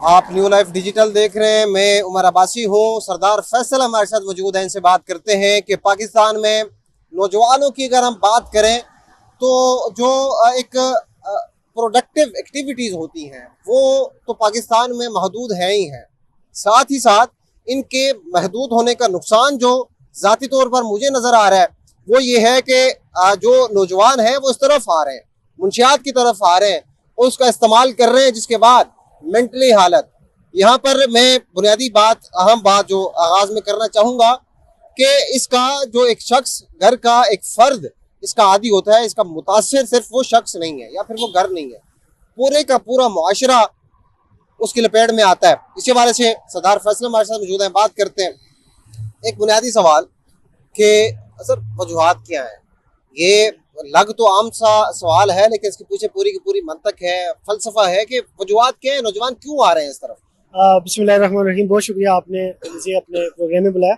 आप new life digital देख रहे हैं। मैं उमर अब्बासी हूँ। सरदार फैसल हमारे साथ मौजूद हैं। इनसे बात करते हैं कि पाकिस्तान में नौजवानों की अगर हम बात करें तो जो एक प्रोडक्टिव एक्टिविटीज़ होती हैं वो तो पाकिस्तान में महदूद है ही हैं। साथ ही साथ इनके महदूद होने का नुकसान जो ज़ाती तौर पर मुझे नज़र आ रहा है वो ये है कि जो नौजवान हैं वो इस तरफ आ रहे हैं, मुंशियात की तरफ आ रहे हैं और उसका इस्तेमाल कर रहे हैं, जिसके बाद मेंटली हालत। यहाँ पर मैं बुनियादी बात, अहम बात जो आगाज में करना चाहूँगा कि इसका जो एक शख्स, घर का एक फर्द इसका आदी होता है, इसका मुतासिर सिर्फ वो शख्स नहीं है या फिर वो घर नहीं है, पूरे का पूरा मुआशरा उसकी लपेट में आता है। इसी हवाले से सरदार फैसल हमारे साथ मौजूद हैं। बात करते हैं एक बुनियादी सवाल कि सर वजूहात क्या है। ये लग तो आम सा सवाल है लेकिन इसके पीछे पूरी की पूरी मंतक है, फलसफा है कि वजूहात क्या है, नौजवान क्यों आ रहे हैं इस तरफ। बिस्मिल्लाहिर्रहमानिर्रहीम। बहुत शुक्रिया, आपने मुझे अपने प्रोग्राम में बुलाया।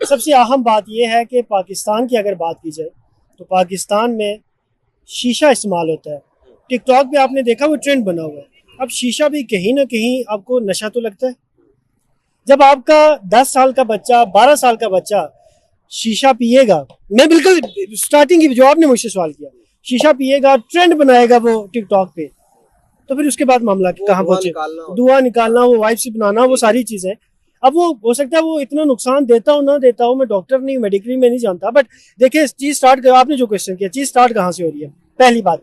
सबसे अहम बात यह है कि पाकिस्तान की अगर बात की जाए तो पाकिस्तान में शीशा इस्तेमाल होता है। टिकटॉक पे आपने देखा वो ट्रेंड बना हुआ है। अब शीशा भी कहीं ना कहीं आपको नशा तो लगता है। जब आपका 10 साल का बच्चा, 12 साल का बच्चा शीशा पिएगा, मैं बिल्कुल स्टार्टिंग की जो आपने मुझसे सवाल किया, शीशा पिएगा, ट्रेंड बनाएगा वो टिकटॉक पे, तो फिर उसके बाद मामला कहाँ पहुंचे, धुआं निकालना, वो वाइफ से बनाना, वो सारी चीजें। अब वो हो सकता है वो इतना नुकसान देता हो ना देता हो, मैं डॉक्टर नहीं, मेडिकली में नहीं जानता, बट देखिए चीज स्टार्ट, आपने जो क्वेश्चन किया, चीज स्टार्ट कहाँ से हो रही है। पहली बात,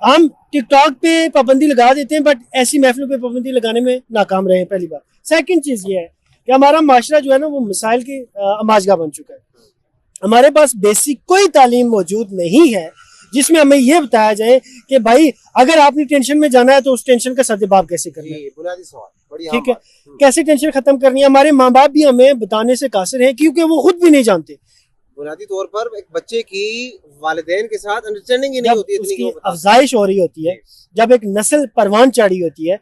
हम टिकटॉक पे पाबंदी लगा देते हैं बट ऐसी महफिलों पे पाबंदी लगाने में नाकाम रहे हैं, पहली बात। सेकंड चीज ये है कि हमारा माशरा जो है ना वो मिसाइल की अमाजगा बन चुका है। हमारे पास बेसिक कोई तालीम मौजूद नहीं है जिसमें हमें ये बताया जाए कि भाई अगर आपने टेंशन में जाना है तो उस टेंशन का सद्भाव कैसे करना है। बुनियादी सवाल, ठीक है, कैसे टेंशन खत्म करनी है। हमारे माँ बाप भी हमें बताने से कासिर हैं क्योंकि वो खुद भी नहीं जानते। बुनियादी तौर पर एक बच्चे की वालिदैन के साथ अंडरस्टैंडिंग ही नहीं होती है, उसकी अफजाइश हो रही होती है, जब एक नस्ल परवान चढ़ी होती है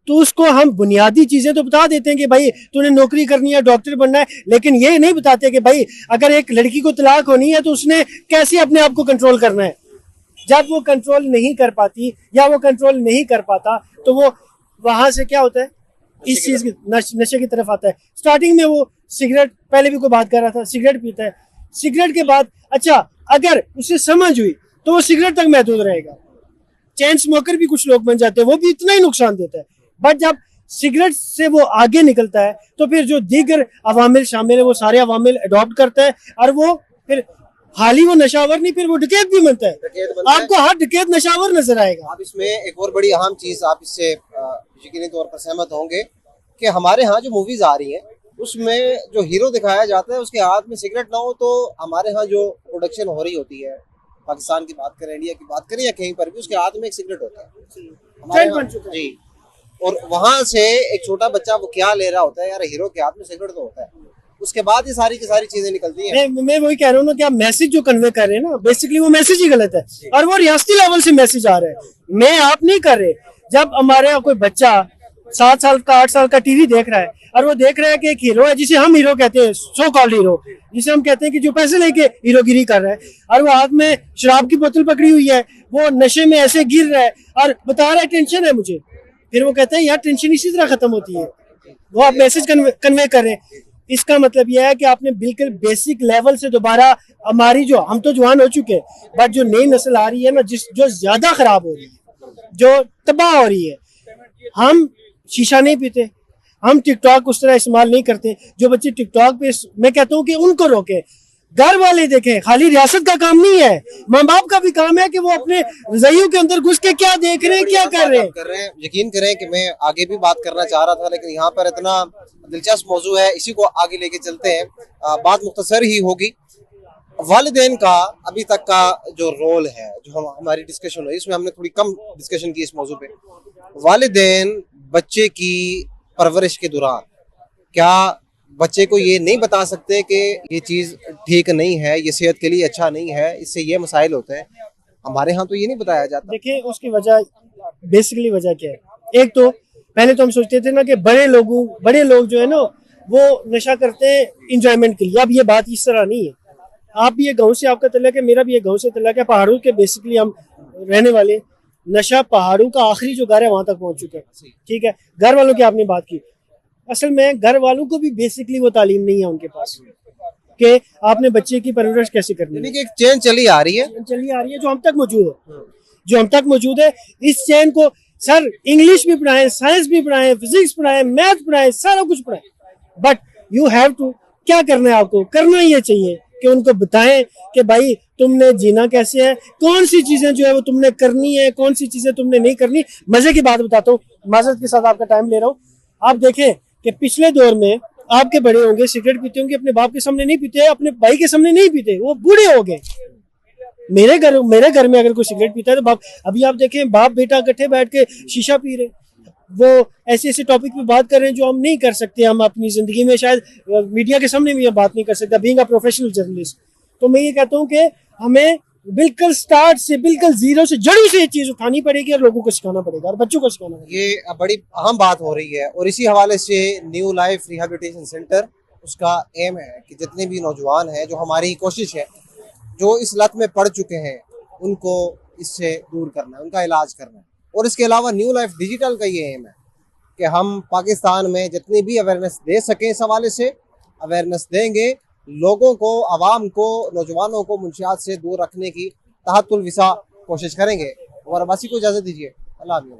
तो उसको हम बुनियादी चीजें तो बता देते हैं कि भाई तूने नौकरी करनी है, डॉक्टर बनना है, लेकिन ये नहीं बताते कि भाई अगर एक लड़की को तलाक होनी है तो उसने कैसे अपने आप को कंट्रोल करना है। जब वो कंट्रोल नहीं कर पाती या वो कंट्रोल नहीं कर पाता तो वो वहां से क्या होता है, इस चीज की नशे की तरफ आता है। स्टार्टिंग में वो सिगरेट, पहले भी कोई बात कर रहा था, सिगरेट पीता है, सिगरेट के बाद अच्छा अगर उसे समझ हुई तो वो सिगरेट तक महदूद रहेगा। चेन स्मोकर भी कुछ लोग बन जाते हैं, वो भी इतना ही नुकसान देता है। बट जब सिगरेट से वो आगे निकलता है तो फिर जो दीगर अवामिल शामिल है वो सारे अवामिल अडॉप्ट करता है और वो फिर हाल ही वो नशावर नहीं, फिर वो डकैत भी बनता है। आपको हर डकैत नशावर नजर आएगा। आप इसमें एक और बड़ी अहम चीज, आप इससे यकीनी तौर पर सहमत होंगे कि हमारे यहाँ जो मूवीज आ रही हैं उसमें जो हीरो दिखाया जाता है उसके हाथ में सिगरेट ना हो तो हमारे यहाँ जो प्रोडक्शन हो रही होती है, पाकिस्तान की बात करें, इंडिया की बात करें या कहीं पर भी, उसके हाथ में एक सिगरेट होता है हमारे यहाँ जी। और वहां से एक छोटा बच्चा वो क्या ले रहा होता है, यार हीरो के हाथ में सिगरेट तो होता है, उसके बाद ये सारी की सारी चीजें निकलती हैं। मैं वही कह रहा हूँ ना कि आप मैसेज जो कन्वे कर रहे हैं ना, बेसिकली वो मैसेज ही गलत है और वो रियासती लेवल से मैसेज आ रहा है, मैं आप नहीं कर रहे। जब हमारे यहाँ कोई बच्चा 7 साल का 8 साल का टीवी देख रहा है और वो देख रहा है कि एक हीरो है जिसे हम हीरो कहते हैं, सो कॉल्ड हीरो, जिसे हम कहते हैं कि जो पैसे लेके हीरोगिरी कर रहा है, और वो हाथ में शराब की बोतल पकड़ी हुई है, वो नशे में ऐसे गिर रहा है और बता रहा है टेंशन है मुझे, फिर वो कहते हैं यार टेंशन इसी तरह खत्म होती है। वो आप मैसेज कन्वे कर रहे हैं। इसका मतलब यह है कि आपने बिल्कुल बेसिक लेवल से दोबारा हमारी, जो हम तो जवान हो चुके हैं बट जो नई नस्ल आ रही है ना, जो ज्यादा खराब हो रही है, जो तबाह हो रही है। हम शीशा नहीं पीते, हम टिकटॉक उस तरह इस्तेमाल नहीं करते। जो बच्चे टिकटॉक पे, मैं कहता हूँ कि उनको रोके, घर वाले देखें, खाली रियासत का काम नहीं है, माँ बाप का भी काम है कि वो अपने रज़ाइयों के अंदर घुस के क्या देख रहे हैं, क्या कर रहे हैं। यकीन करें कि मैं आगे भी बात करना चाह रहा था लेकिन यहाँ पर इतना दिलचस्प मौजू है, इसी को आगे लेके चलते हैं। बात मुख्तसर ही होगी। वालिदैन का अभी तक का जो रोल है, जो हमारी डिस्कशन हुई, इसमें हमने थोड़ी कम डिस्कशन की इस मौजू पे। वालिदैन बच्चे की परवरिश के दौरान क्या बच्चे को ये नहीं बता सकते कि ये चीज़ ठीक नहीं है, ये सेहत के लिए अच्छा नहीं है, इससे ये मसाइल होते हैं? हमारे यहाँ तो ये नहीं बताया जाता। देखिए उसकी वजह, बेसिकली वजह क्या है। एक तो पहले तो हम सोचते थे ना कि बड़े लोग जो है ना वो नशा करते हैं इंजॉयमेंट के लिए। अब ये बात इस तरह नहीं है। आप भी ये गाँव से, आपका तल्लक है, मेरा भी ये गाँव से तल्लक है, पहाड़ों के बेसिकली हम रहने वाले। नशा पहाड़ों का आखिरी जो घर है वहां तक पहुंच चुका है। ठीक है, घर वालों की आपने बात की, असल में घर वालों को भी बेसिकली वो तालीम नहीं है उनके पास कि आपने बच्चे की परवरिश कैसे करनी यानी है। कि एक चेन चली आ रही है। चली आ रही है जो हम तक मौजूद है, जो हम तक मौजूद है। इस चैन को सर इंग्लिश भी पढ़ाएं, साइंस भी पढ़ाएं, फिजिक्स पढ़ाएं, मैथ पढ़ाएं, सारा कुछ पढ़ाएं, बट यू हैव टू, क्या करना है आपको करना ये चाहिए कि उनको बताएं कि भाई तुमने जीना कैसे है, कौन सी चीजें जो है वो तुमने करनी है, कौन सी चीजें तुमने नहीं करनी। मजे की बात बताता हूँ, माजरत के साथ आपका टाइम ले रहा हूँ। आप देखें कि पिछले दौर में आपके बड़े होंगे सिगरेट पीते होंगे, अपने बाप के सामने नहीं पीते, अपने भाई के सामने नहीं पीते, वो बूढ़े हो गए। मेरे घर में अगर कोई सिगरेट पीता है तो बाप, अभी आप देखें बाप बेटा इकट्ठे बैठ के शीशा पी रहे, वो ऐसे ऐसे टॉपिक पे बात कर रहे हैं जो हम नहीं कर सकते, हम अपनी जिंदगी में शायद मीडिया के सामने भी हम बात नहीं कर सकते बीइंग अ प्रोफेशनल जर्नलिस्ट। तो मैं ये कहता हूँ कि हमें बिल्कुल स्टार्ट से, बिल्कुल जीरो से, जड़ों से ये चीज उठानी पड़ेगी और लोगों को सिखाना पड़ेगा और बच्चों को सिखाना पड़ेगा। ये बड़ी अहम बात हो रही है और इसी हवाले से न्यू लाइफ रिहैबिलिटेशन सेंटर, उसका एम है कि जितने भी नौजवान हैं, जो हमारी कोशिश है, जो इस लत में पड़ चुके हैं, उनको इससे दूर करना है, उनका इलाज करना है। और इसके अलावा न्यू लाइफ डिजिटल का ये एम है कि हम पाकिस्तान में जितनी भी अवेयरनेस दे सकें इस हवाले से अवेयरनेस देंगे, लोगों को, आवाम को, नौजवानों को मुंशियात से दूर रखने की तहतुल विसा कोशिश करेंगे। और अब्बासी को इजाज़त दीजिए। अल्लाह हाफ़िज़।